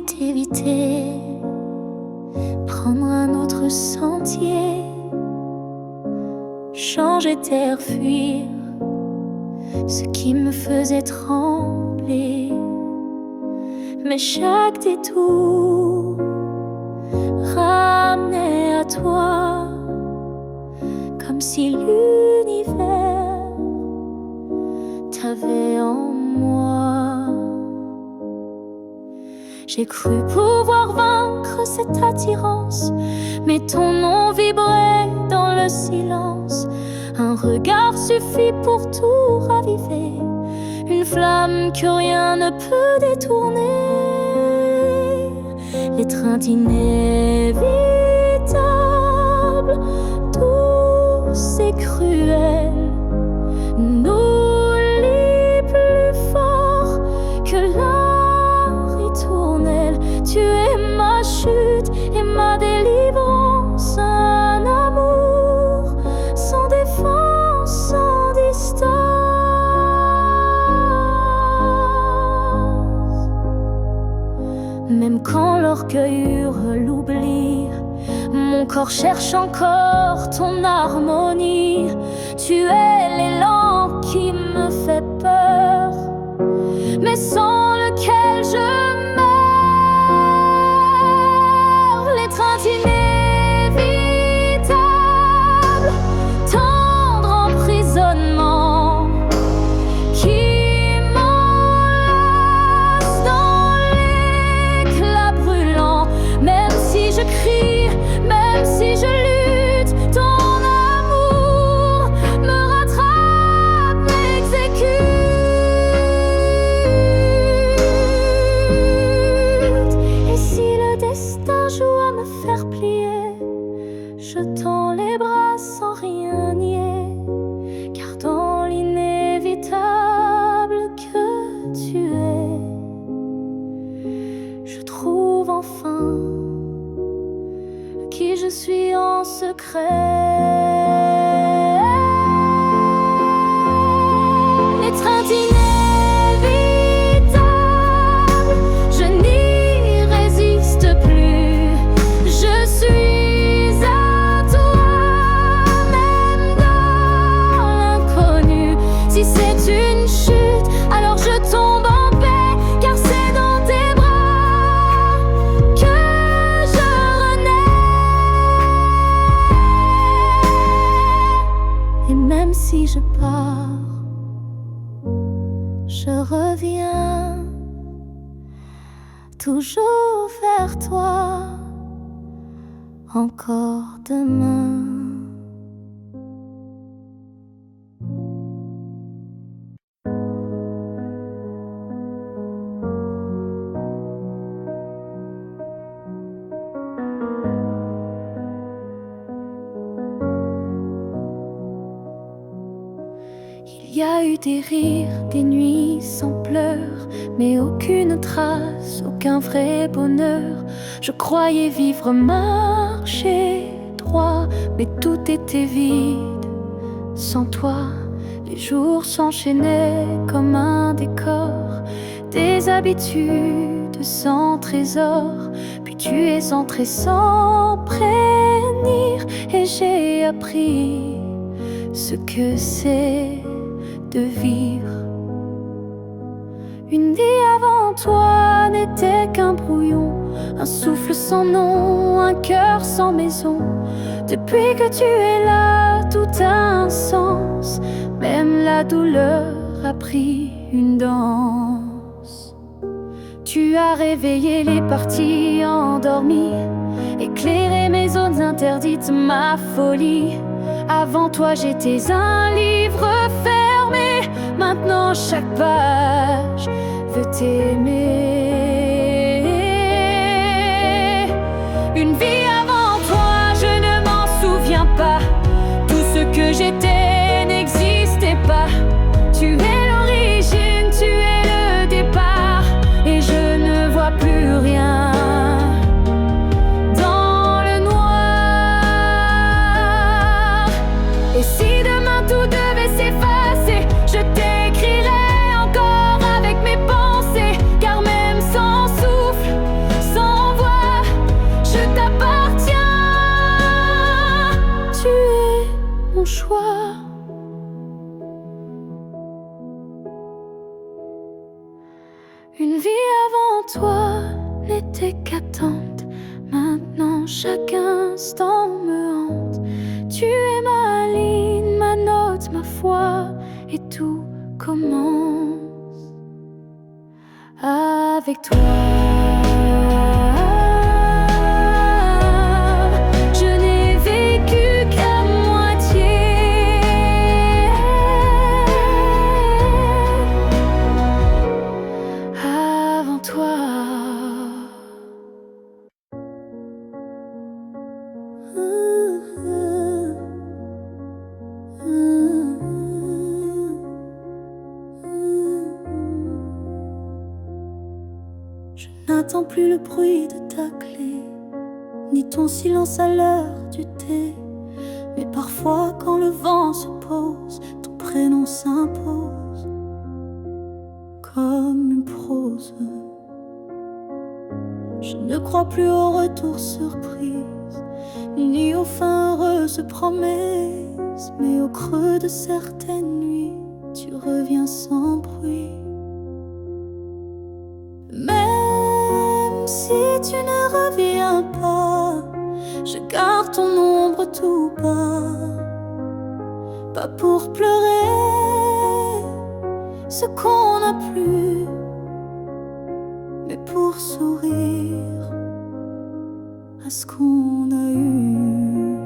t'éviter, prendre un autre sentier, changer d'air, fuir ce qui me faisait trembler. Mais chaque détour ramenait à toi, comme si l'univers t'avait en moi. J'ai cru pouvoir vaincre cette attirance, mais ton nom vibrait dans le silence. Un regard suffit pour tout raviver, une flamme que rien ne peut détourner. L'étreinte inévitable, douce et cruelle, nous lie plus fort que la ritournelle. Tu es ma chute et ma délivrance, un amour sans défense, sans distance. Même quand l'orgueil hurle l'oubli, mon corps cherche encore ton harmonie. Tu es l'élan qui me fait peur, mais sans lequel je meurs. L'étreinte inévitable, tendre emprisonnement qui m'enlace dans l'éclat brûlant. Même si je crie, même si je lutte, ton amour me rattrape, m'exécute. Et si le destin joue à me faire plier, je tends les bras sans rien nier, car dans l'inévitable que tu es, je trouve enfin qui je suis en secret. L'étreinte inévitable, je n'y résiste plus. Je suis à toi, même dans l'inconnu. Si c'est une chute, alors je tombe en paix, car c'est dans tes bras que je renais. Et même si je pars, je reviens toujours vers toi, encore demain. Il y a eu des rires, des nuits sans pleurs, mais aucune trace, aucun vrai bonheur. Je croyais vivre, marcher droit, mais tout était vide. Sans toi, les jours s'enchaînaient comme un décor, des habitudes sans trésor. Puis tu es entré sans prévenir, et j'ai appris ce que c'est de vivre. Une vie avant toi n'était qu'un brouillon, un souffle sans nom, un cœur sans maison. Depuis que tu es là, tout a un sens, même la douleur a pris une danse. Tu as réveillé les parties endormies, éclairé mes zones interdites, ma folie. Avant toi j'étais un livre fermé, maintenant chaque page veut t'aimer. Une vie avant toi, je ne m'en souviens pas. Tout ce que j'étais n'existait pas. Tu es l'origine, tu es le départ, et je ne vois plus rien. Et si demain tout devait s'effacer, je t'écrirai encore avec mes pensées, car même toi n'était qu'attente. Maintenant chaque instant me hante. Tu es ma ligne, ma note, ma foi, et tout commence avec toi. Je n'ai vécu qu'à moitié. Avant toi. Je n'attends plus le bruit de ta clé, ni ton silence à l'heure du thé. Mais parfois quand le vent se pose, ton prénom s'impose comme une prose. Je ne crois plus au retour surprise, ni aux fins heureuses promesses. Mais au creux de certaines nuits, tu reviens sans bruit. Même si tu ne reviens pas, je garde ton ombre tout bas. Pas pour pleurer ce qu'on n'a plus, mais pour sourire à ce qu'on a eu.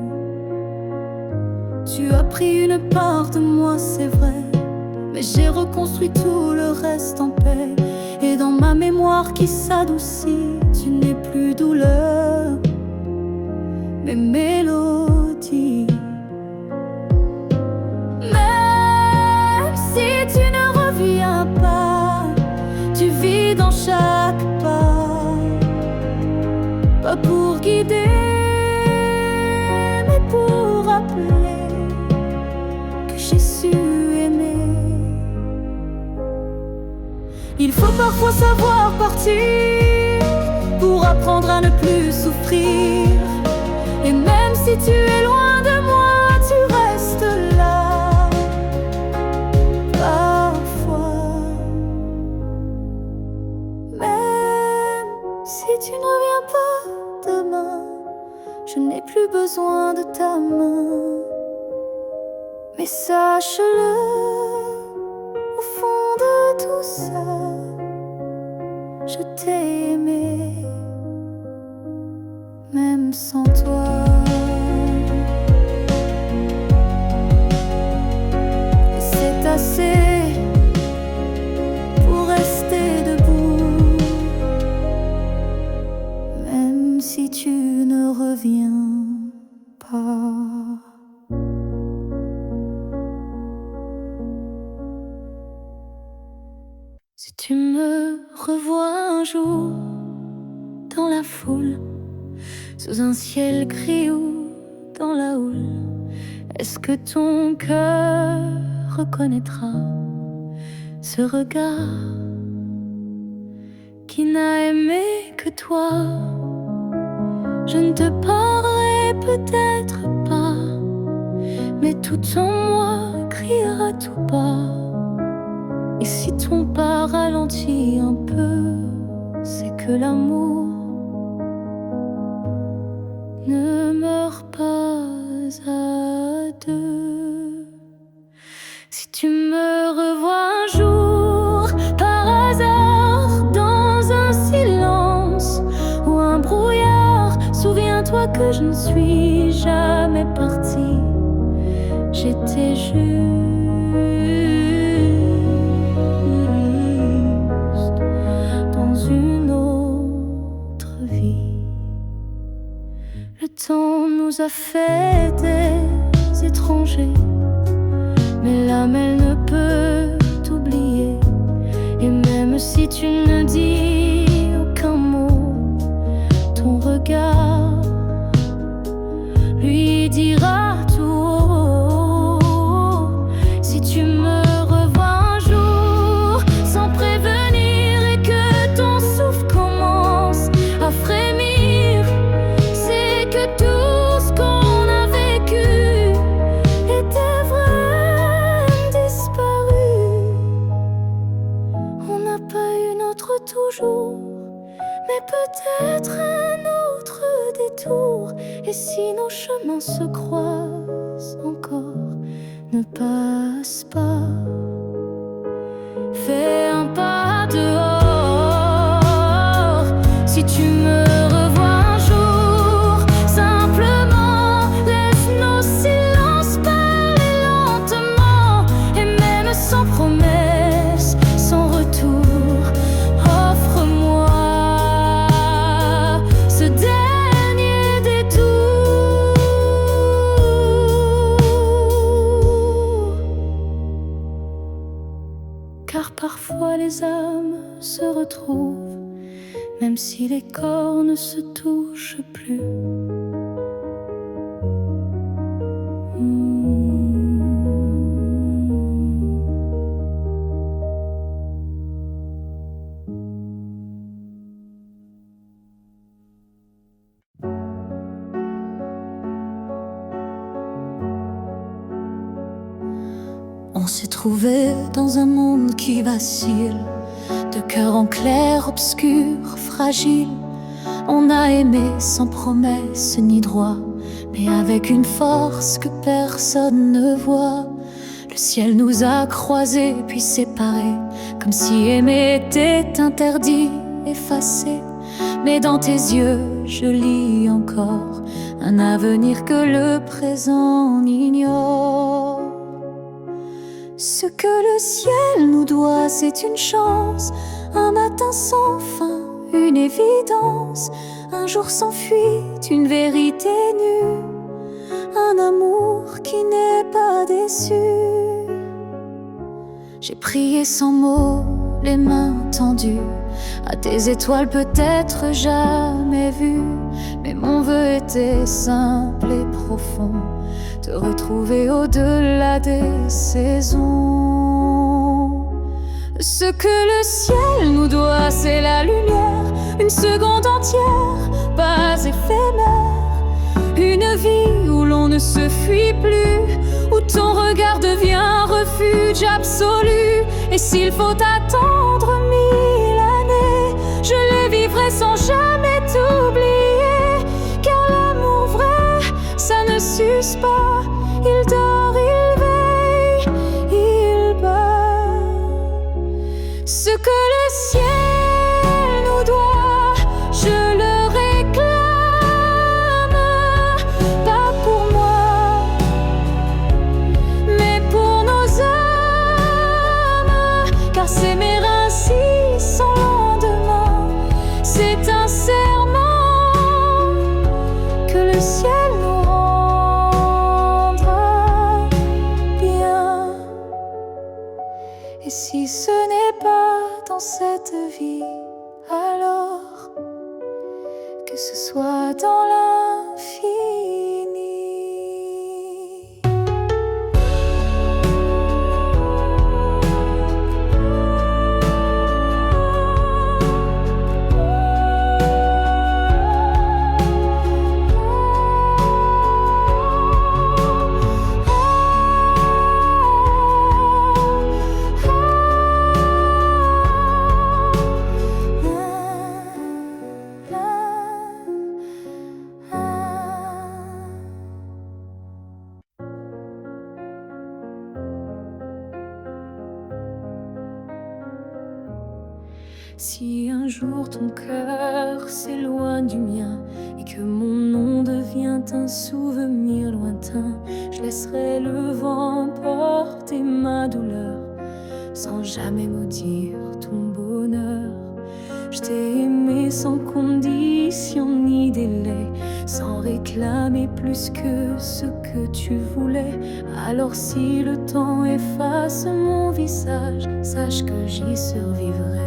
Tu as pris une part de moi, c'est vrai, mais j'ai reconstruit tout le reste en paix. Et dans ma mémoire qui s'adoucit, tu n'es plus douleur, mais mélodie. Même si tu ne reviens pas, tu vis dans chaque pas. Pas pour guider, mais pour rappeler que j'ai su aimer. Il faut parfois savoir partir pour apprendre à ne plus souffrir. Et même si tu es loin de moi, tu restes là. Parfois, même si tu ne reviens pas demain, je n'ai plus besoin de ta main. Mais sache-le, au fond de tout ça, je t'ai aimé, même sans toi. Et c'est assez pour rester debout, même si tu ne reviens pas. Si tu me revois un jour dans la foule, sous un ciel gris ou dans la houle, est-ce que ton cœur reconnaîtra ce regard qui n'a aimé que toi? Je ne te parlerai peut-être pas, mais tout en moi criera tout bas. Et si ton pas ralentit un peu, c'est que l'amour ne meurt pas à deux. Si tu me revois un jour par hasard dans un silence ou un brouillard, souviens-toi que je ne suis jamais partie. J'étais juste dans une autre vie. Le temps nous a fait des étrangers, mais l'âme elle ne peut t'oublier. Et même si tu ne dis aucun mot, ton regard lui dira tout haut. Si tu me revois un jour sans prévenir et que ton souffle commence à frémir, c'est que tout ce qu'on a vécu était vrai, disparu. On n'a pas eu notre toujours, peut-être un autre détour. Et si nos chemins se croisent encore, ne passe pas. Fais un pas dehors. Si tu me revois un jour, simplement laisse nos silences parler lentement. Et même sans promesse, sans retour, offre-moi ce dernier détour. Car parfois les âmes se retrouvent, même si les corps ne se touchent plus. On s'est trouvé dans un monde qui vacille, de cœur en clair, obscur, fragile. On a aimé sans promesse ni droit, mais avec une force que personne ne voit. Le ciel nous a croisés puis séparés, comme si aimer était interdit, effacé. Mais dans tes yeux, je lis encore un avenir que le présent ignore. Ce que le ciel nous doit, c'est une chance, un matin sans fin, une évidence, un jour sans fuite, une vérité nue, un amour qui n'est pas déçu. J'ai prié sans mots, les mains tendues, à tes étoiles peut-être jamais vues. Mais mon vœu était simple et profond, te retrouver au-delà des saisons. Ce que le ciel nous doit, c'est la lumière, une seconde entière, pas éphémère. Une vie où l'on ne se fuit plus, où ton regard devient un refuge absolu. Et s'il faut attendre 1000 années, je les vivrai sans jamais t'oublier. Car l'amour vrai, ça ne s'use pas. Il dort, il veille, il bat. Ce que le ciel nous doit, je le réclame. Pas pour moi, mais pour nos âmes. Car s'aimer ainsi sans lendemain, c'est un serment que le ciel nous rendra bien. Et si ce n'est pas dans cette vie, alors que ce soit dans l'infini. Si un jour ton cœur s'éloigne du mien et que mon nom devient un souvenir lointain, je laisserai le vent porter ma douleur sans jamais maudire ton bonheur. Je t'ai aimé sans condition ni délai, sans réclamer plus que ce que tu voulais. Alors si le temps efface mon visage, sache que j'y survivrai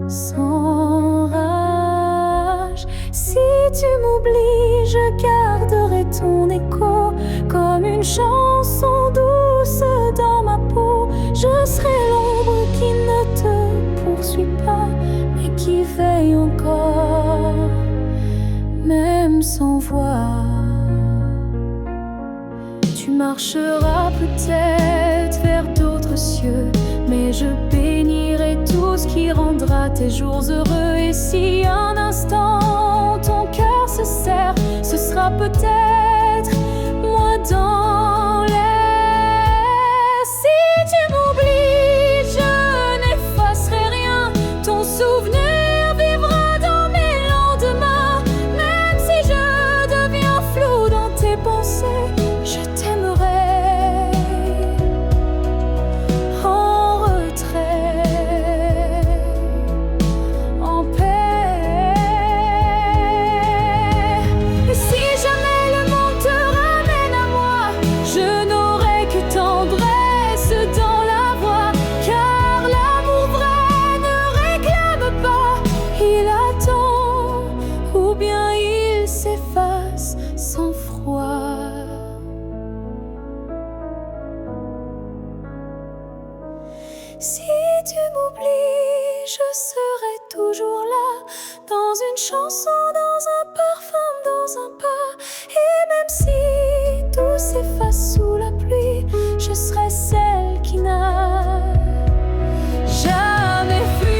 sans rage. Si tu m'oublies, je garderai ton écho comme une chanson douce dans ma peau. Je serai l'ombre qui ne te poursuit pas, mais qui veille encore, même sans voix. Tu marcheras peut-être vers d'autres cieux, mais je bénirai tout ce qui qui rendra tes jours heureux. Et si un instant ton cœur se serre, ce sera peut-être moi dans l'air. Si tu m'oublies, je n'effacerai rien. Ton souvenir vivra dans mes lendemains. Même si je deviens flou dans tes pensées, je t'aimerai en retrait, en paix. Et si jamais le monde te ramène à moi, je n'aurai que tendresse dans la voix. Car l'amour vrai ne réclame pas, il attend, ou bien il s'efface sans froid. Si tu m'oublies, je serai toujours là, dans une chanson, dans un parfum, dans un pas. Et même si tout s'efface sous la pluie, je serai celle qui n'a jamais fui.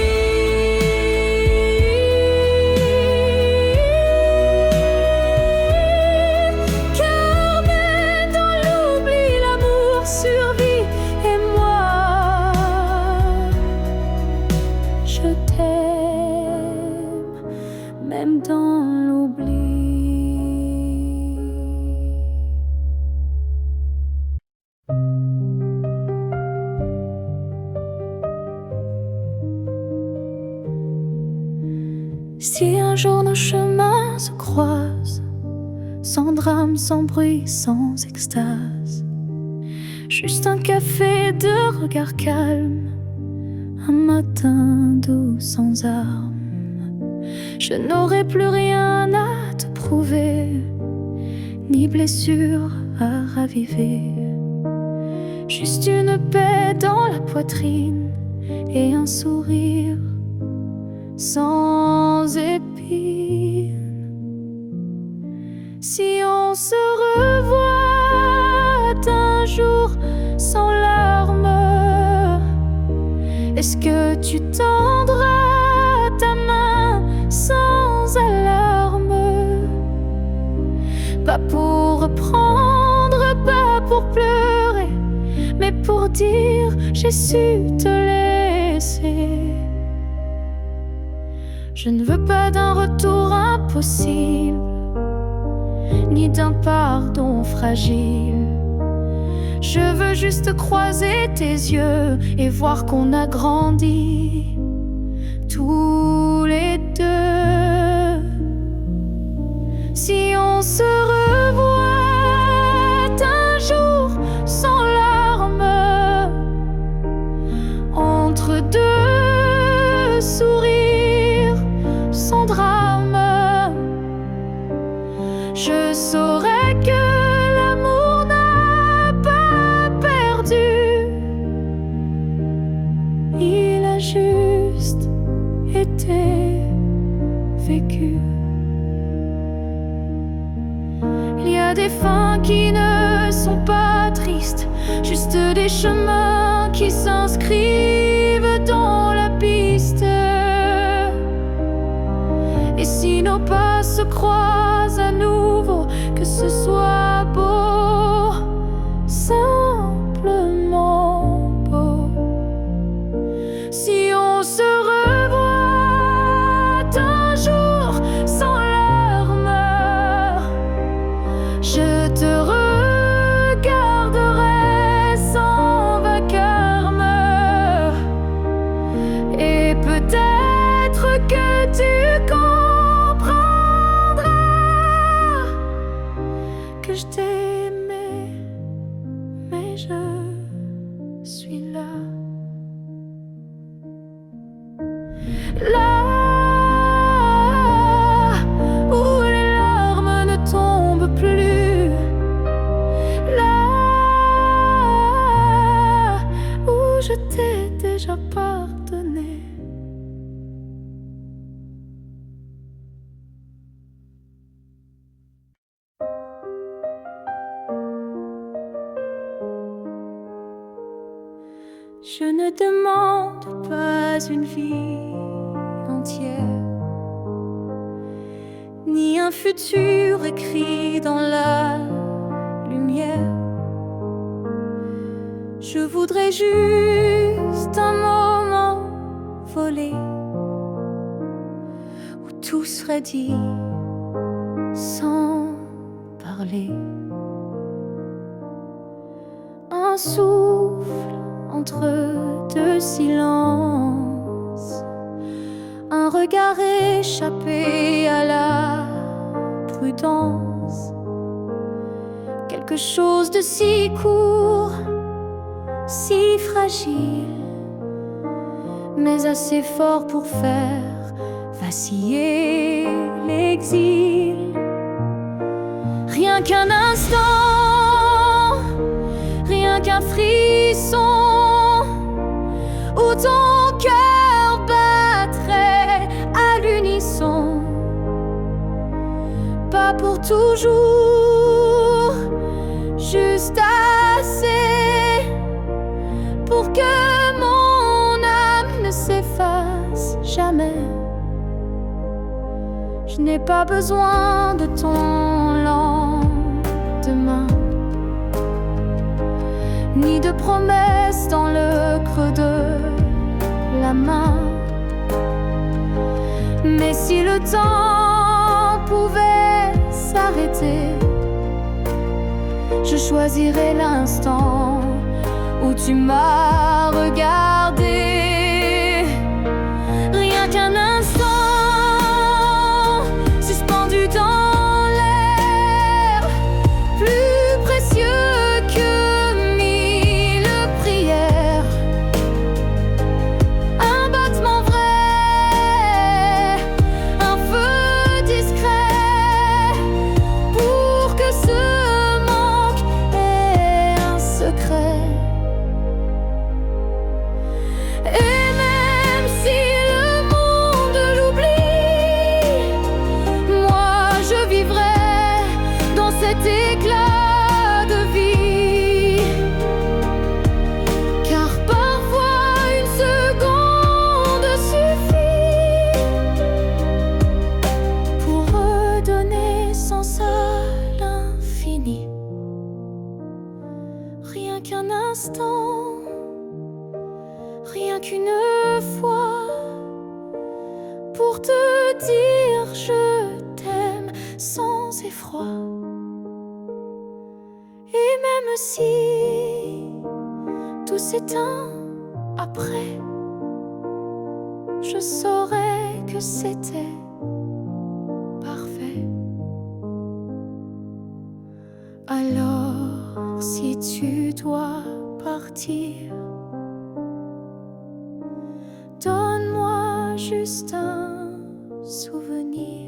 Car même dans l'oubli, l'amour survit. Et moi, je t'aime, même dans l'oubli. Si un jour nos chemins se croisent, sans drame, sans bruit, sans extase, juste un café de regard calme, un matin doux sans armes, je n'aurai plus rien à te prouver, ni blessure à raviver. Juste une paix dans la poitrine et un sourire sans épines. Si on se revoit un jour sans larmes, est-ce que tu tendras ta main sans alarme? Pas pour reprendre, pas pour pleurer, mais pour dire j'ai su te laisser. Je ne veux pas d'un retour impossible, ni d'un pardon fragile. Je veux juste croiser tes yeux et voir qu'on a grandi tous les deux. Si on se revoit un jour sans larmes, entre deux sourires sans drame, je saurais que l'amour n'a pas perdu. Il a juste été vécu. Il y a des fins qui ne sont pas tristes, juste des chemins qui s'inscrivent dans la piste. Et si nos pas se croisent à nouveau, que ce soit beau, simplement beau. Si on se revoit un jour sans larmes, je te regarderai sans vacarme. Et peut-être que tu comprendras que je t'ai aimé, mais je suis là. Là où les larmes ne tombent plus, là où je t'ai déjà pardonné. Je ne demande pas une vie entière, ni un futur écrit dans la lumière. Je voudrais juste un moment volé où tout serait dit sans parler. Un souffle entre deux silences, un regard échappé à la prudence. Quelque chose de si court, si fragile, mais assez fort pour faire vaciller l'exil. Rien qu'un instant, rien qu'un frisson, où ton cœur battrait à l'unisson. Pas pour toujours, juste assez pour que mon âme ne s'efface jamais. Je n'ai pas besoin de ton lendemain, ni de promesses dans le creux de la main. Mais si le temps pouvait s'arrêter, je choisirais l'instant où tu m'as regardé. Rien qu'un instant, suspendu dans l'air, plus précieux que mille prières. Un battement vrai, un feu discret, pour que ce manque ait un secret. Et même si le monde l'oublie, moi je vivrai dans cet éclat de vie. Car parfois une seconde suffit pour redonner sens à l'infini. Rien qu'un instant, rien qu'une fois, pour te dire je t'aime sans effroi. Et même si tout s'éteint après, je saurais que c'était parfait. Alors si tu dois partir, donne-moi juste un souvenir.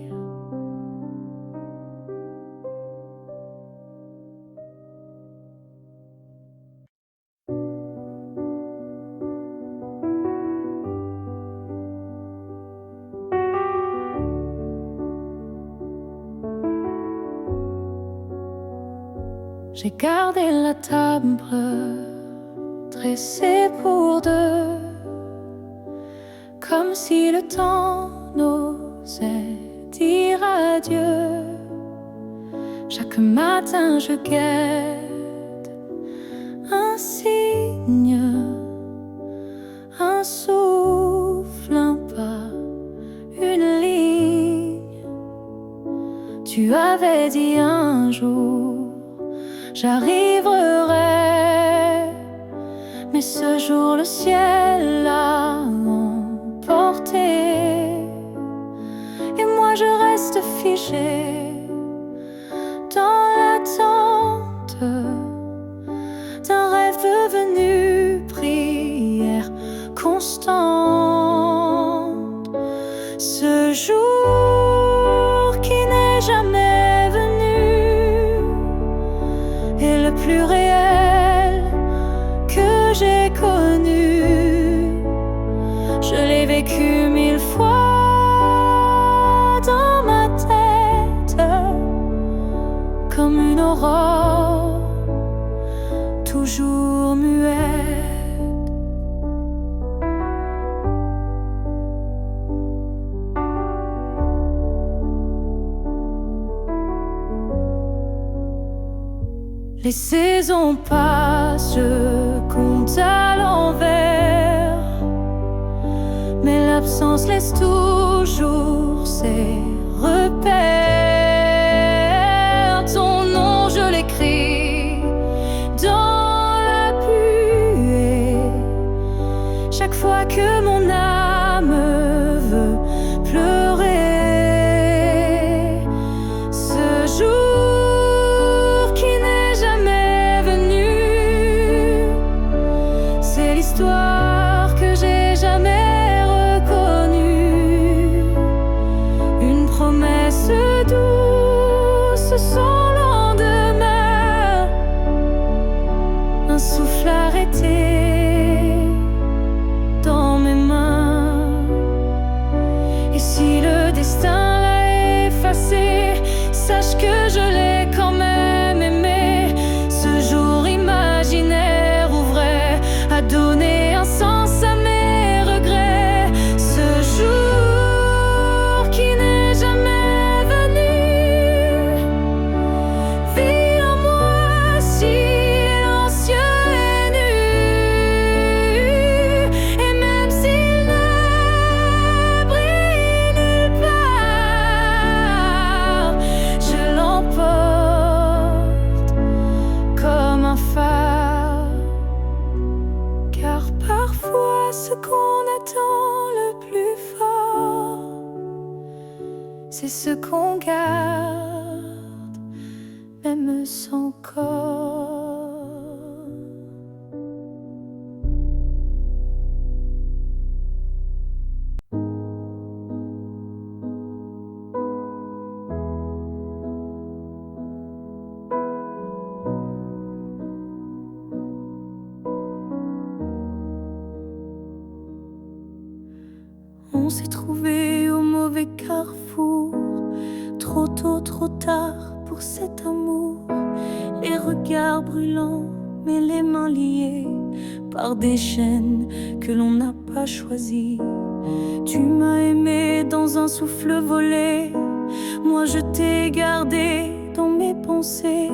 J'ai gardé la table dressée pour deux, comme si le temps n'osait dire adieu. Chaque matin je guette un signe, un souffle, un pas, une ligne. Tu avais dit un jour j'arriverai, mais ce jour le ciel l'a emporté, et moi je reste figée dans l'attente d'un rêve devenu prière constante. Ce jour qui n'est jamais venu est le plus réel que j'ai connu. Je l'ai vécu 1000 fois dans ma tête, comme une aurore toujours muette. Les saisons passent, je compte à l'envers, mais l'absence laisse toujours ses repères. Ton nom, je l'écris dans la pluie. Chaque fois que mon âme veut pleurer, ce jour qui n'est jamais venu, c'est l'histoire que j'ai jamais reconnue. Une promesse douce sans lendemain, un souffle arrêté dans mes mains. Et si le destin l'a effacé, sache que je l'ai quand même aimé. Ce jour imaginaire ou vrai a donné un sens à mes regrets. Ce jour qui n'est jamais venu vit en moi silencieux et nu. Et même s'il ne brille nulle part, je l'emporte comme un phare. Car parfois ce qu'on attend le plus fort, c'est ce qu'on garde, même sans corps. On s'est trouvé au mauvais carrefour, trop tôt, trop tard pour cet amour. Les regards brûlants, mais les mains liées par des chaînes que l'on n'a pas choisies. Tu m'as aimé dans un souffle volé, moi je t'ai gardé dans mes pensées.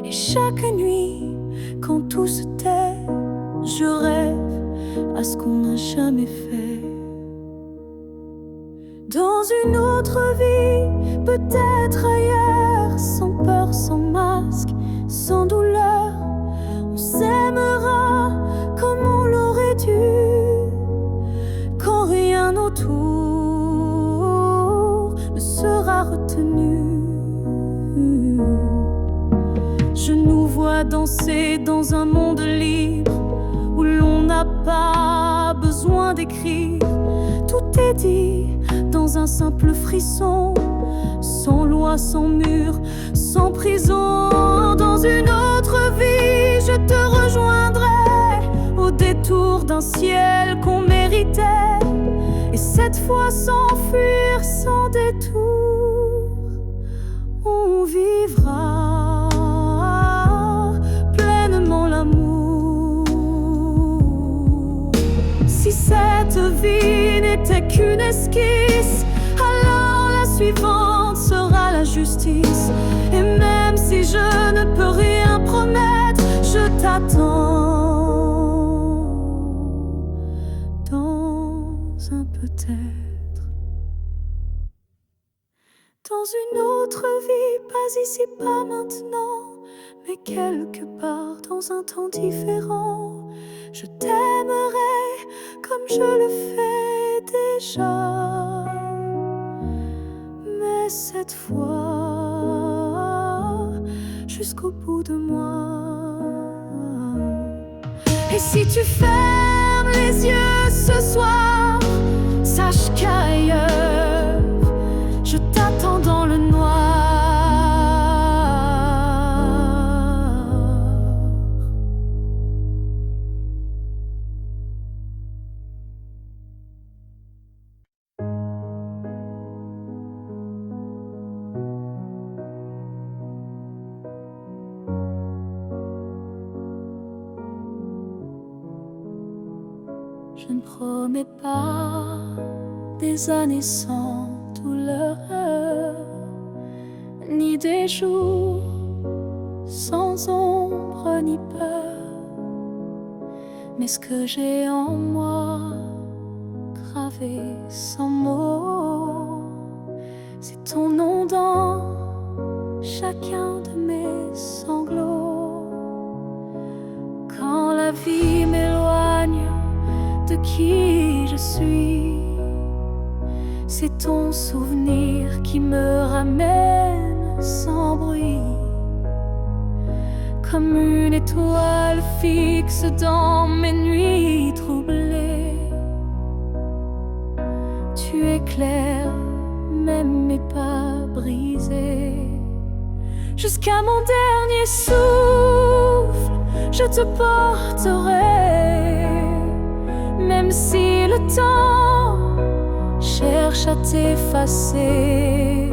Et chaque nuit, quand tout se tait, je rêve à ce qu'on n'a jamais fait. Dans une autre vie, peut-être ailleurs, sans peur, sans masque, sans douleur, on s'aimera comme on l'aurait dû, quand rien autour ne sera retenu. Je nous vois danser dans un monde libre, où l'on n'a pas besoin d'écrire. Tout est dit dans un simple frisson, sans loi, sans mur, sans prison. Dans une autre vie, je te rejoindrai au détour d'un ciel qu'on méritait. Et cette fois sans fuir, sans détour, on vivra pleinement l'amour. Si cette vie n'était qu'une esquisse, alors la suivante sera la justice. Et même si je ne peux rien promettre, je t'attends dans un peut-être. Dans une autre vie, pas ici, pas maintenant, mais quelque part dans un temps différent. Je t'aimerai comme je le fais déjà, mais cette fois jusqu'au bout de moi. Et si tu fermes les yeux ce soir, sache qu'ailleurs je t'attends dans le noir. Je ne promets pas des années sans douleur, ni des jours sans ombre ni peur. Mais ce que j'ai en moi, gravé sans mots, c'est ton nom dans chacun de mes sanglots. Quand la vie m'éloigne de qui je suis, c'est ton souvenir qui me ramène sans bruit. Comme une étoile fixe dans mes nuits troublées, tu éclaires même mes pas brisés. Jusqu'à mon dernier souffle, je te porterai, même si le temps cherche à t'effacer.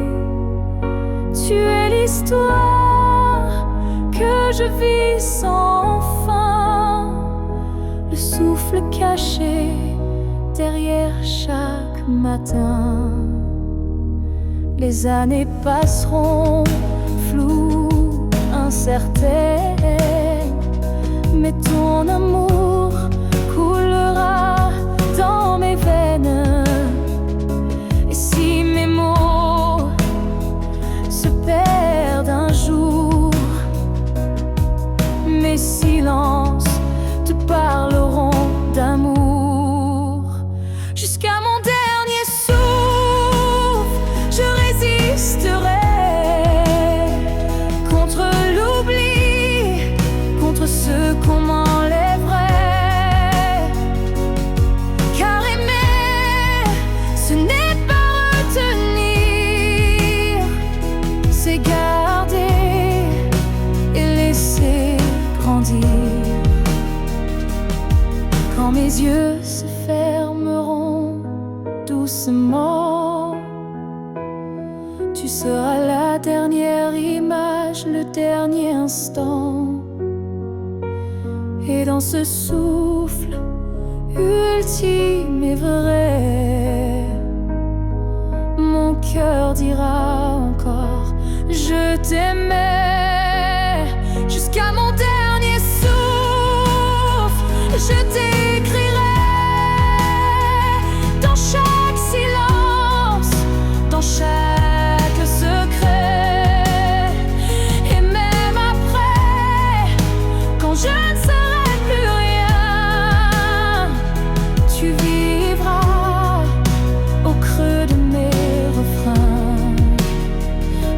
Tu es l'histoire que je vis sans fin, le souffle caché derrière chaque matin. Les années passeront floues, incertaines, mais ton amour coulera dans mes veines. Et si mes mots se perdent un jour, mes silences te parleront d'amour. Jusqu'à mon dernier souffle, je résisterai contre l'oubli, contre ce qu'on m'enlèverait. Car aimer, ce n'est pas retenir, c'est garder et laisser grandir. Quand mes yeux se fermeront doucement, tu seras la dernière image, le dernier instant. Et dans ce souffle ultime et vrai, mon cœur dira encore je t'aimais. Jusqu'à mon dernier souffle, je t'écrirai dans chaque silence, dans chaque secret. Et même après, quand je ne serai plus rien, tu vivras au creux de mes refrains.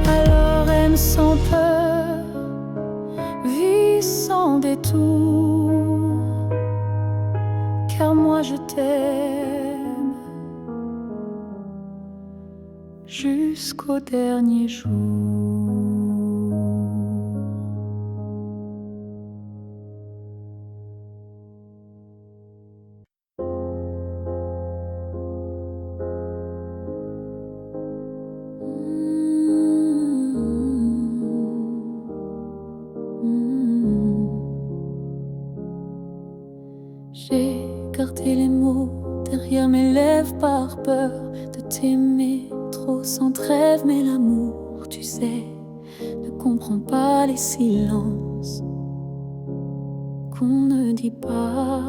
Alors aime sans peur, vis sans détour, car moi je t'aime jusqu'au dernier jour. J'ai gardé les mots derrière mes lèvres par peur de t'aimer trop sans trêve. Mais l'amour, tu sais, ne comprend pas les silences qu'on ne dit pas.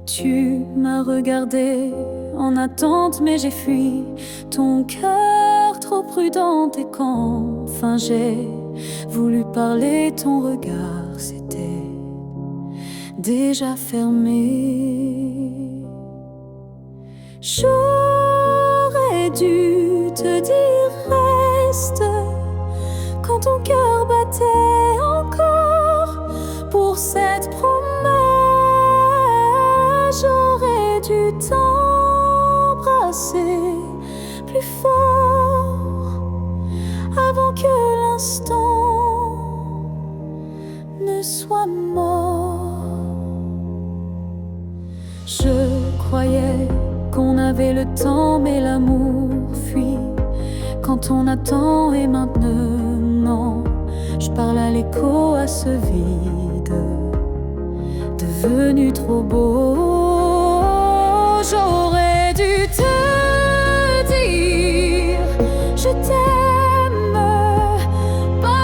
Tu m'as regardé en attente, mais j'ai fui, ton cœur trop prudent. Et quand enfin j'ai voulu parler, ton regard s'était déjà fermé. J'aurais dû te dire reste quand ton cœur battait encore pour cette promesse. J'aurais dû t'embrasser plus fort avant que l'instant ne soit mort. Je croyais qu'on avait le temps, mais l'amour fuit quand on attend. Et maintenant, je parle à l'écho, à ce vide devenu trop beau. J'aurais dû te dire je t'aime, pas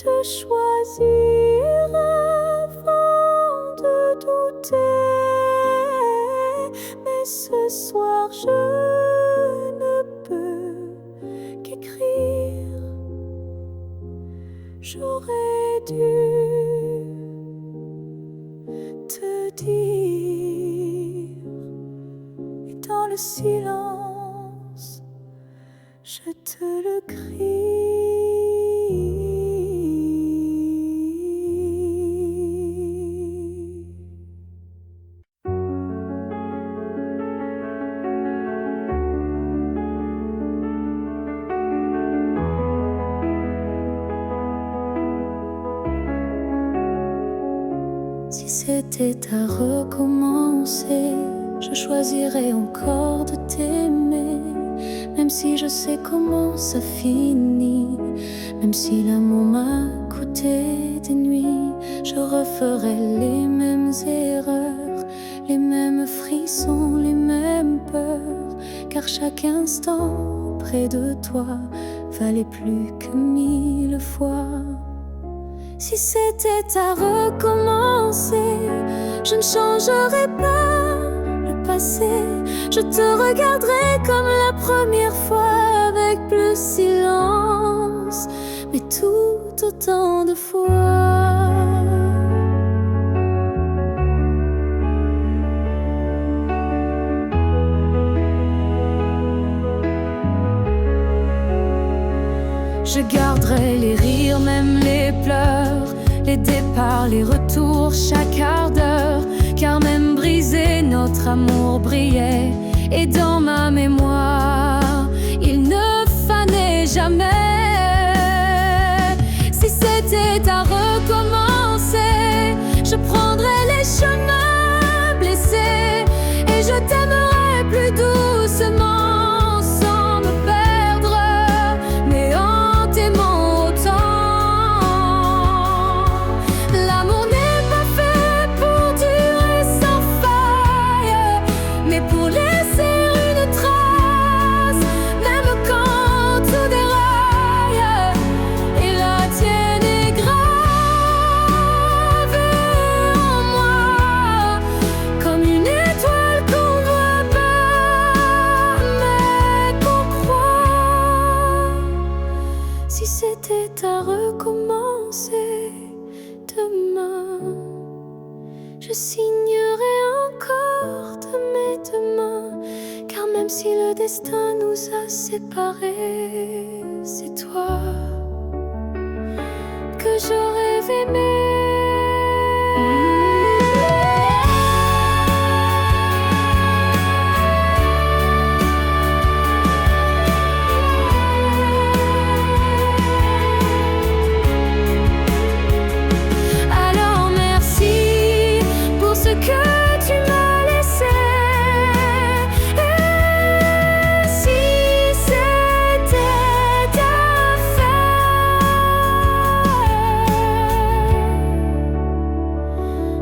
te choisir avant de douter. Mais ce soir je ne peux qu'écrire. J'aurais dû te dire, et dans le silence, je te le crie. Si c'était à recommencer, je choisirais encore de t'aimer. Même si je sais comment ça finit, même si l'amour m'a coûté des nuits, je referais les mêmes erreurs, les mêmes frissons, les mêmes peurs. Car chaque instant près de toi valait plus que 1000 fois. Si c'était à recommencer, je ne changerais pas le passé. Je te regarderais comme la première fois, avec plus silence, mais tout autant de fois. Je garderai les rires, même les pleurs, les départs, les retours, chaque quart d'heure. Car même brisé, notre amour brillait. Et dans ma mémoire, il ne fanait jamais. Si c'était à recommencer, je prendrais les chemins blessés. Et je t'aimerais plus doucement. Si c'était à recommencer demain, je signerais encore de mes deux mains. Car même si le destin nous a séparés, c'est toi que je rêve aimer.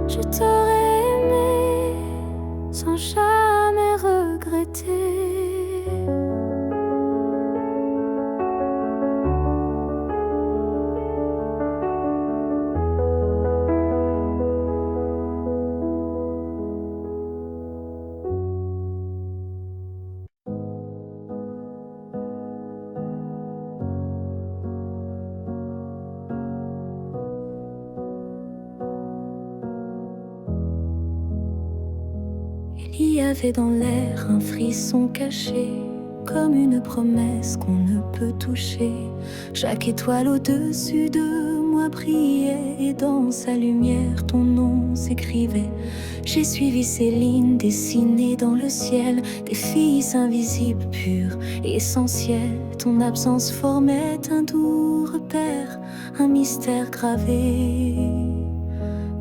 Je t'aurais aimé sans jamais regretter. Il y avait dans l'air un frisson caché, comme une promesse qu'on ne peut toucher. Chaque étoile au-dessus de moi brillait, et dans sa lumière ton nom s'écrivait. J'ai suivi ces lignes dessinées dans le ciel, des filles invisibles, pures et essentielles. Ton absence formait un doux repère, un mystère gravé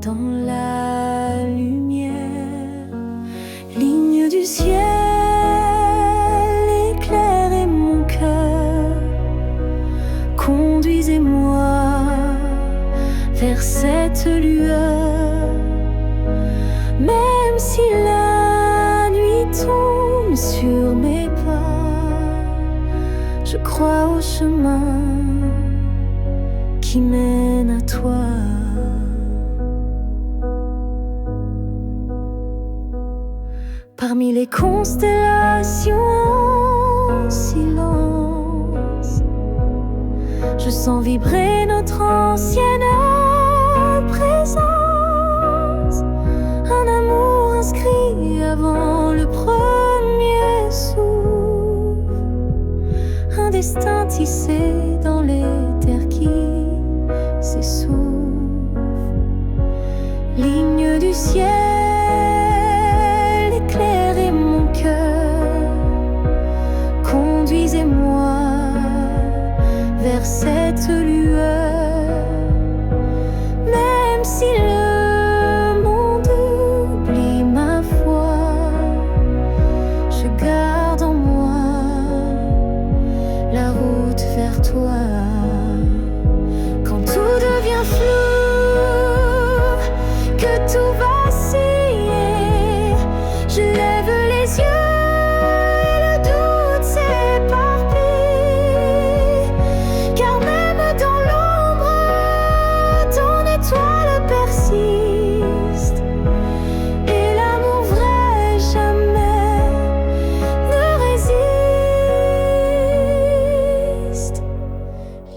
dans la lumière. Ligne du ciel, éclairez mon cœur, conduisez-moi vers cette lueur. Même si la nuit tombe sur mes pas, je crois au chemin qui qui mène à toi. Parmi les constellations en silence, je sens vibrer notre ancienne présence. Un amour inscrit avant le premier souffle, un destin tissé dans les terres qui s'essoufflent. Ligne du ciel, éclairez mon cœur, conduisez-moi vers cette lueur. Même si le monde oublie ma foi, je garde en moi la route vers toi. Quand tout devient flou, que tout vacille, je lève les yeux et le doute s'éparpille. Car même dans l'ombre, ton étoile persiste, et l'amour vrai jamais ne résiste.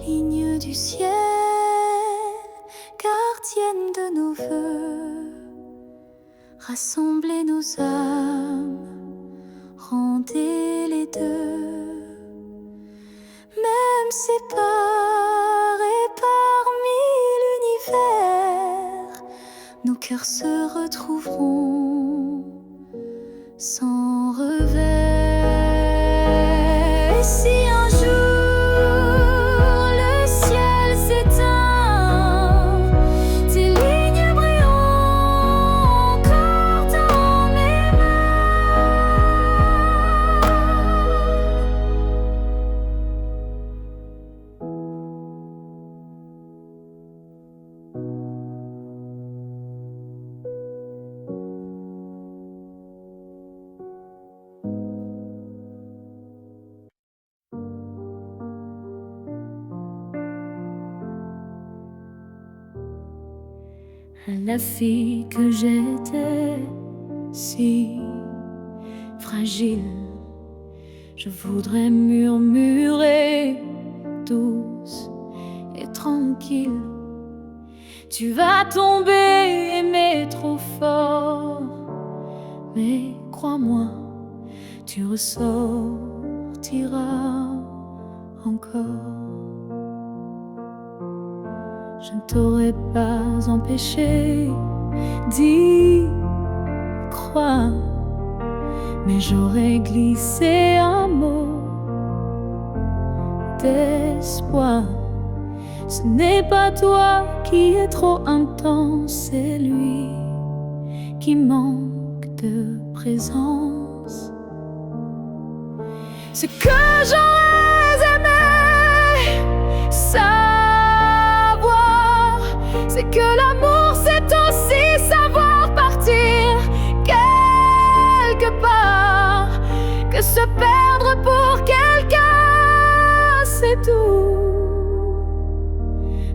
Ligne du ciel, gardienne de nos vœux, rassemblez nos âmes, rendez les deux. Même séparés parmi l'univers, nos cœurs se retrouveront sans revers. Et si un jour le ciel s'éteint, tes lignes brilleront encore dans mes la fille que j'étais, si fragile, je voudrais murmurer douce et tranquille. Tu vas tomber, aimer trop fort, mais crois-moi, tu ressortiras encore. Je ne t'aurais pas empêché d'y croire, mais j'aurais glissé un mot d'espoir. Ce n'est pas toi qui es trop intense, c'est lui qui manque de présence. Ce que j'aurais aimé savoir, c'est que l'amour c'est aussi savoir partir quelque part, que se perdre pour quelqu'un c'est doux,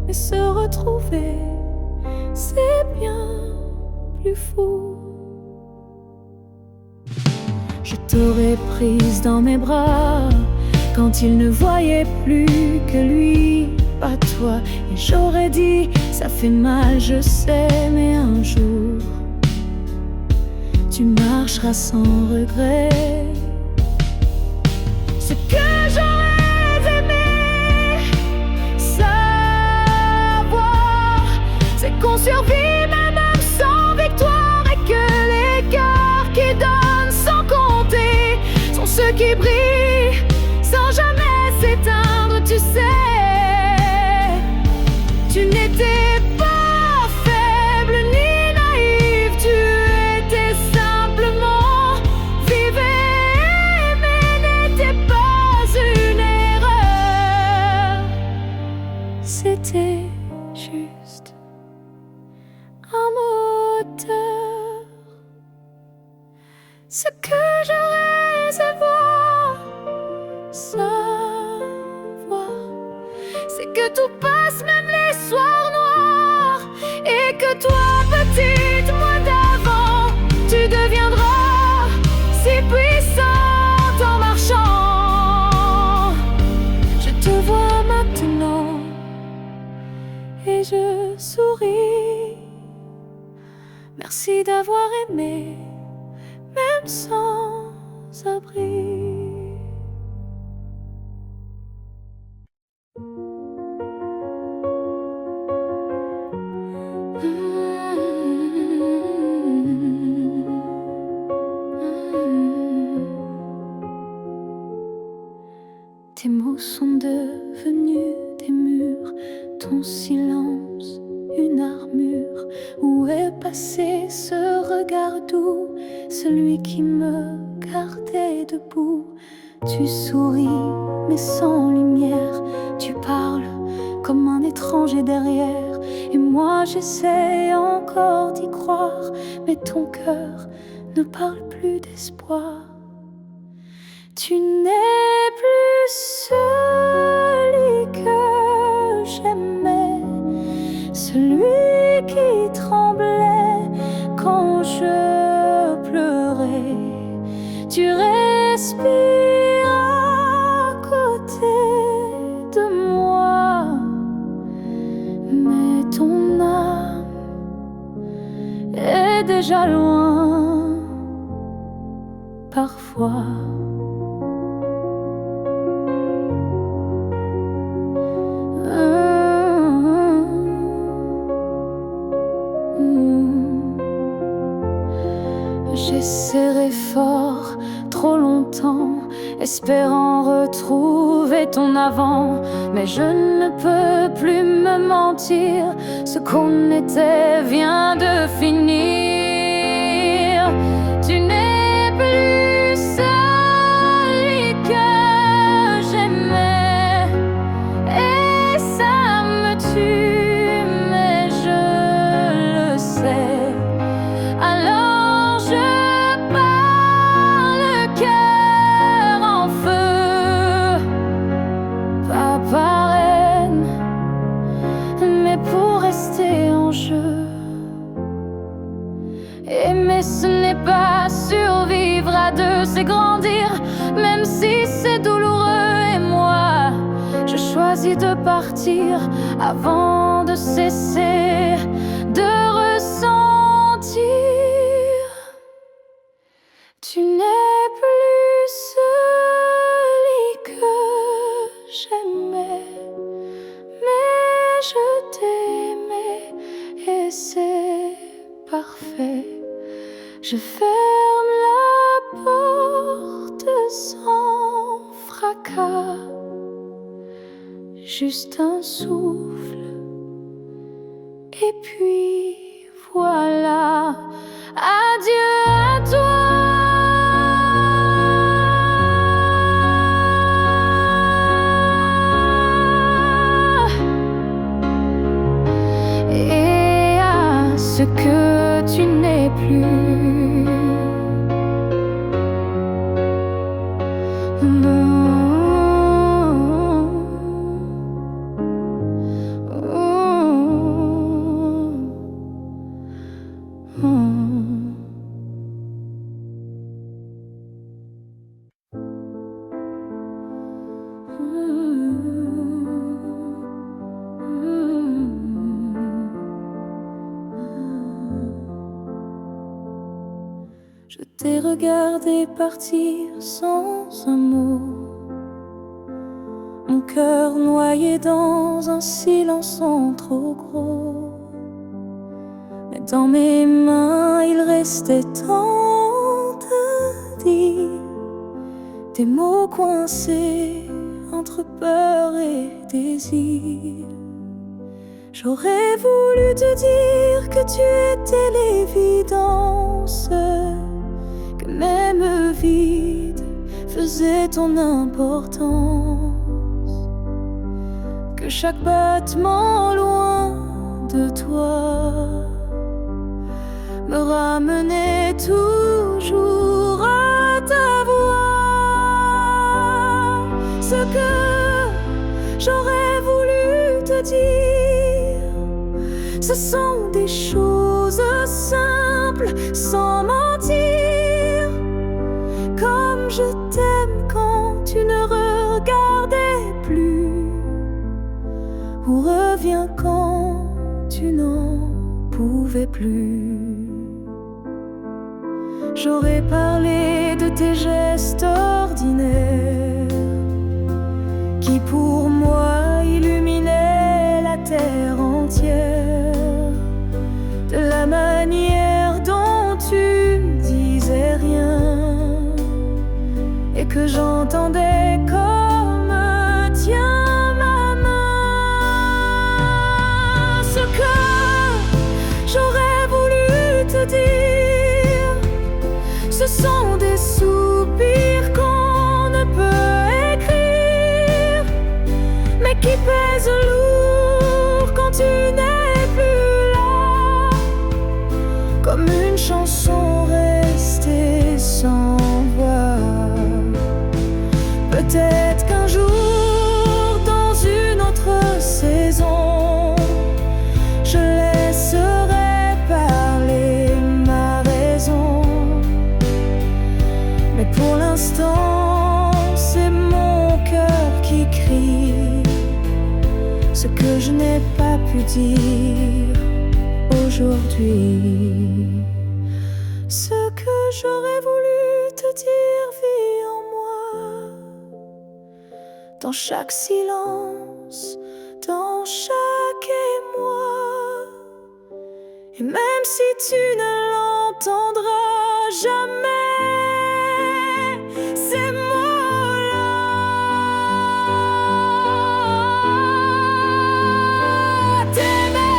mais se retrouver c'est bien plus fou. Je t'aurais prise dans mes bras quand il ne voyait plus que lui, pas toi. Et j'aurais dit, ça fait mal, je sais, mais un jour tu marcheras sans regret. Ce que j'aurais aimé savoir, c'est qu'on survit même sans victoire, et que les cœurs qui donnent sans compter sont ceux qui brillent sans jamais s'éteindre. Tu sais, tu n'étais pas faible ni naïf, tu étais simplement vive et aimée, n'était pas une erreur, c'était juste un moteur. Ce que j'aurais savoir, c'est que tout passe, même les petite moi d'avant, tu deviendras si puissante en marchant. Je te vois maintenant et je souris. Merci d'avoir aimé, même sans abri. Tes mots sont devenus des murs, ton silence une armure. Où est passé ce regard doux, celui qui me gardait debout? Tu souris mais sans lumière, tu parles comme un étranger derrière. Et moi j'essaie encore d'y croire, mais ton cœur ne parle plus d'espoir. Tu n'es plus celui que j'aimais, celui qui tremblait quand je pleurais. Tu respires à côté de moi, mais ton âme est déjà loin parfois. J'ai serré fort trop longtemps, espérant retrouver ton avant. Mais je ne peux plus me mentir, ce qu'on était vient de finir. Tu n'es plus celui que j'aimais, et ça me tue, mais je le sais. Alors je pars le cœur en feu, pas par haine, mais pour rester en jeu. Aimer ce n'est pas survivre à deux, c'est grandir, même si c'est douloureux. Et moi, je choisis de partir avant de cesser de ressentir. Tu n'es plus celui que j'aimais, mais je t'aimais et c'est parfait. Je ferme la porte sans fracas, juste un souffle et puis voilà. Adieu à toi. Et à ce que tu n'es plus. Je t'ai regardé partir sans un mot, mon cœur noyé dans un silence trop gros. Mais dans mes mains il restait tant à dire, des mots coincés entre peur et désir. J'aurais voulu te dire que tu étais l'évidence, que même vide faisait ton importance, que chaque battement loin de toi me ramenait toujours à ta voix. Ce que j'aurais voulu te dire, Ce sont des choses simples, sans mentir. Comme je t'aime quand tu ne regardais plus, ou reviens quand tu n'en pouvais plus. J'aurais parlé de tes gestes ordinaires qui pour moi illuminaient la terre entière, de la manière dont tu disais rien et que j'entendais comme tiens ma main. Ce que j'aurais voulu te dire, ce sont des soupirs qu'on ne peut écrire, mais qui pèsent lourd quand tu n'es plus là, comme une chanson restée sans voix. Peut-être qu'un jour, dans une autre saison, je laisserai parler ma raison. Mais pour l'instant, c'est mon cœur qui crie ce que je n'ai pas pu dire aujourd'hui. Ce que j'aurais voulu te dire vit en moi, dans chaque silence, dans chaque émoi. Et même si tu ne l'entendras jamais, ces mots-là, t'aimer.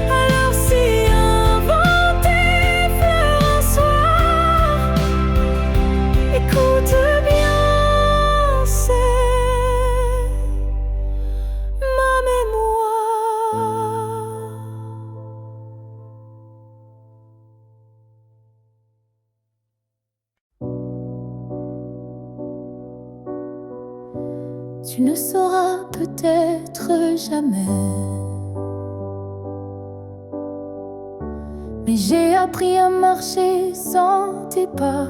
Alors si inventer fleur un soir, écoute bien, c'est ma mémoire. Tu ne sauras peut-être jamais, mais j'ai appris à marcher sans tes pas.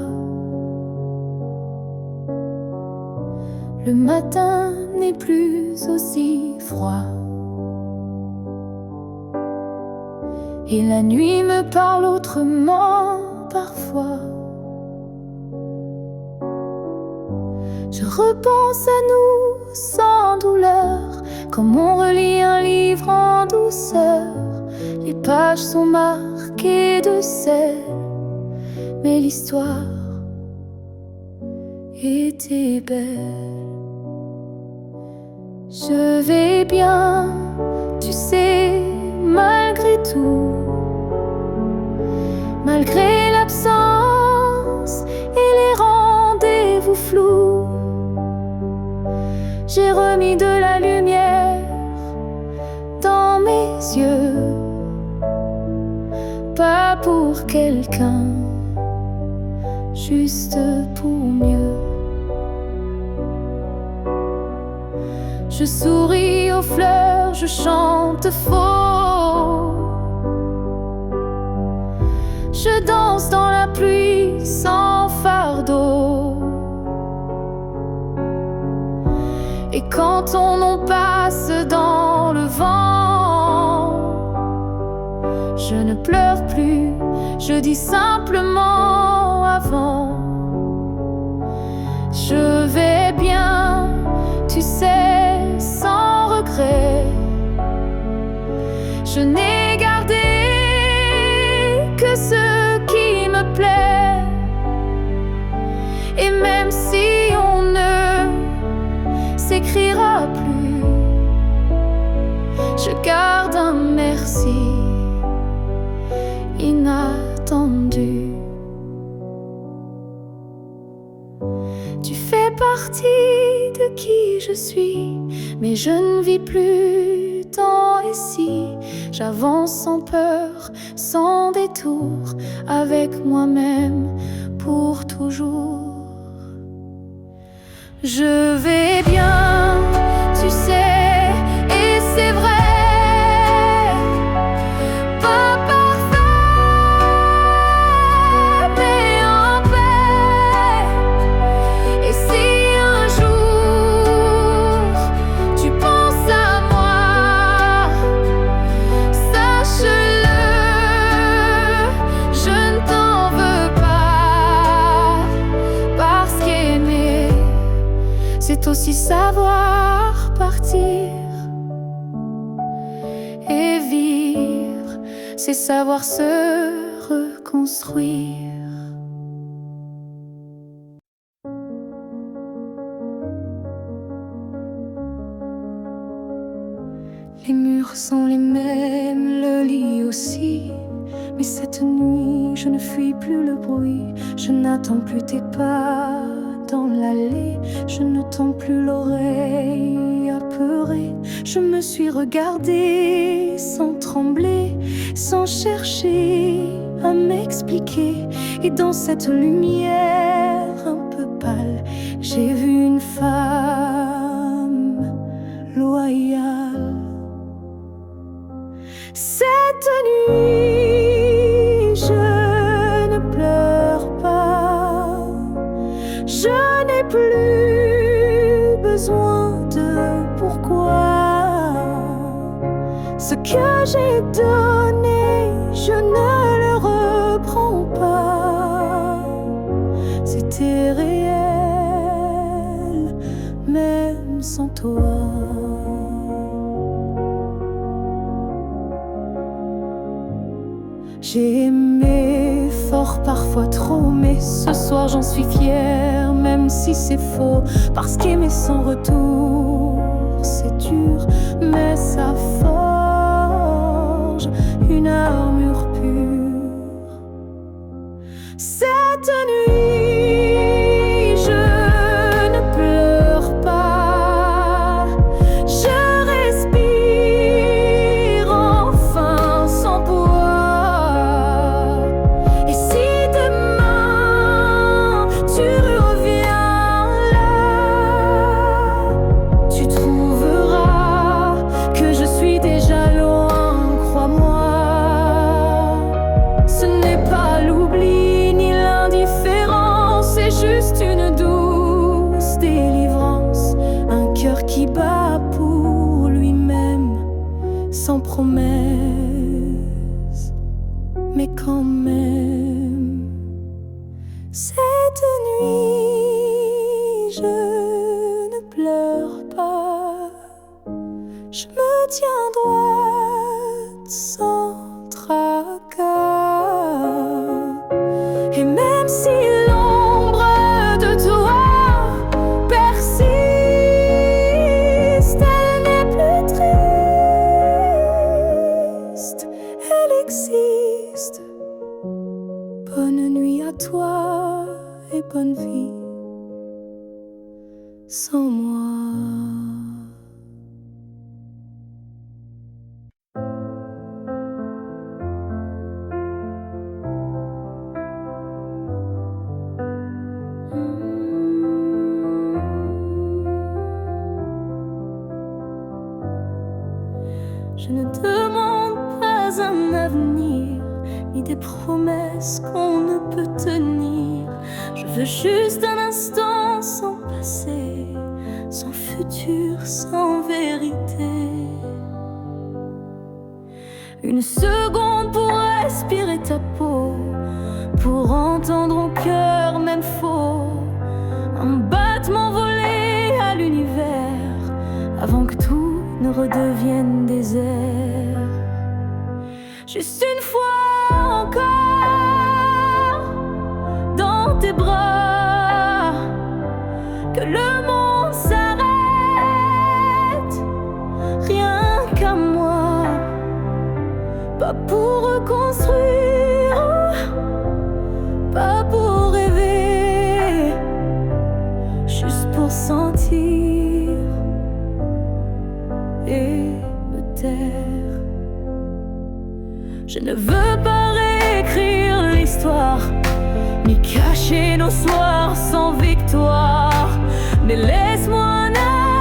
Le matin n'est plus aussi froid et la nuit me parle autrement parfois. Je repense à nous sans douleur, comme on relit un livre en douceur. Les pages sont marquées de sel, mais l'histoire était belle. Je vais bien, tu sais, malgré tout, malgré l'absence et les rendez-vous flous. J'ai remis de la lumière dans mes yeux, pas pour quelqu'un, juste pour mieux. Je souris aux fleurs, je chante faux. Je danse dans la pluie sans fardeau. Et quand on en passe dans le vent, je ne pleure plus, je dis simplement avant. Je vais bien, tu sais, sans regret. Je n'ai gardé que ce qui me plaît. Et même si on ne s'écrira plus, je garde un merci inattendu. Tu fais partie de qui je suis, mais je ne vis plus tant ici. J'avance sans peur, sans détour, avec moi-même pour toujours. Je vais bien, tu sais, et c'est vrai. c'est savoir se reconstruire. Les murs sont les mêmes, le lit aussi. Mais cette nuit, je ne fuis plus le bruit. Je n'attends plus tes pas dans l'allée. Je ne tends plus l'oreille apeurée. Je me suis regardée sans trembler, sans chercher à m'expliquer. Et dans cette lumière un peu pâle, j'ai vu une femme loyale. Cette nuit, je ne pleure pas. Je n'ai plus besoin de pourquoi. Ce que j'ai donné, je ne le reprends pas. C'était réel, même sans toi. J'ai aimé fort, parfois trop, mais ce soir j'en suis fière, même si c'est faux. Parce qu'aimer sans retour, c'est dur, mais ça forge une armure pure. Cette nuit, je ne pleure pas. Je respire enfin sans poids. Et si demain tu reviens là, tu trouveras que je suis déjà loin, crois-moi. Ce n'est pas l'oubli ni l'indifférence, c'est juste une douce délivrance. Un cœur qui bat pour lui-même, sans promesse, mais quand même. Cette nuit, je ne pleure pas. Je me tiens droite sans tracas. Et même si l'ombre de toi persiste, elle n'est plus triste, elle existe. Bonne nuit à toi et bonne vie sans moi. Je ne demande pas un avenir, ni des promesses qu'on ne peut tenir. Je veux juste un instant sans passé, sans futur, sans vérité. Une seconde pour respirer ta peau, pour entendre mon cœur même faux. Un battement volé à l'univers, avant que tout ne redevienne désert. Juste une fois encore dans tes bras, que le monde s'arrête, rien qu'à moi. Pas pour reconstruire, pas pour rêver, juste pour sentir et me taire. Je ne veux pas réécrire l'histoire, ni cacher nos soirs sans victoire. Mais laisse-moi un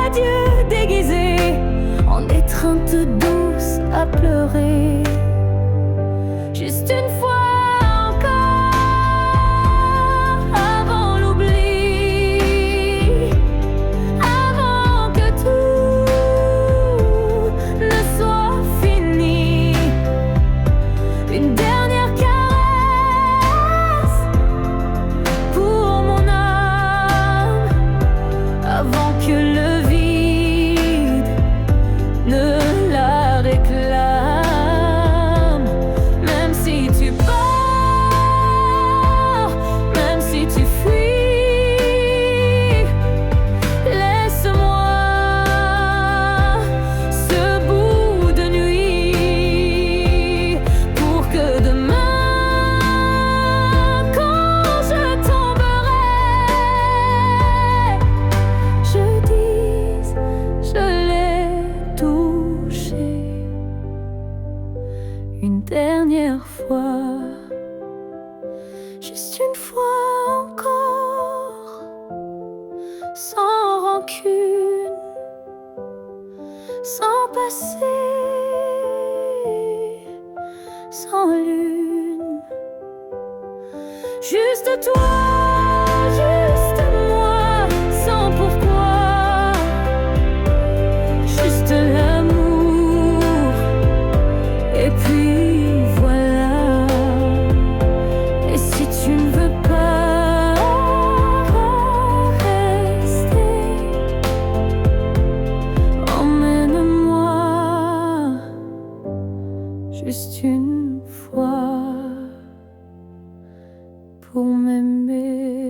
adieu déguisé en étreinte douce à pleurer. Juste une fois encore, avant l'oubli, avant que tout ne soit fini. Une dernière caresse pour mon âme, avant que le vide ne la réclame. une dernière fois, juste une fois encore, sans rancune, sans passé, sans lune, juste toi, juste moi, sans pourquoi, juste l'amour, et puis voilà. Et si tu ne veux pas rester, emmène-moi juste une fois pour m'aimer.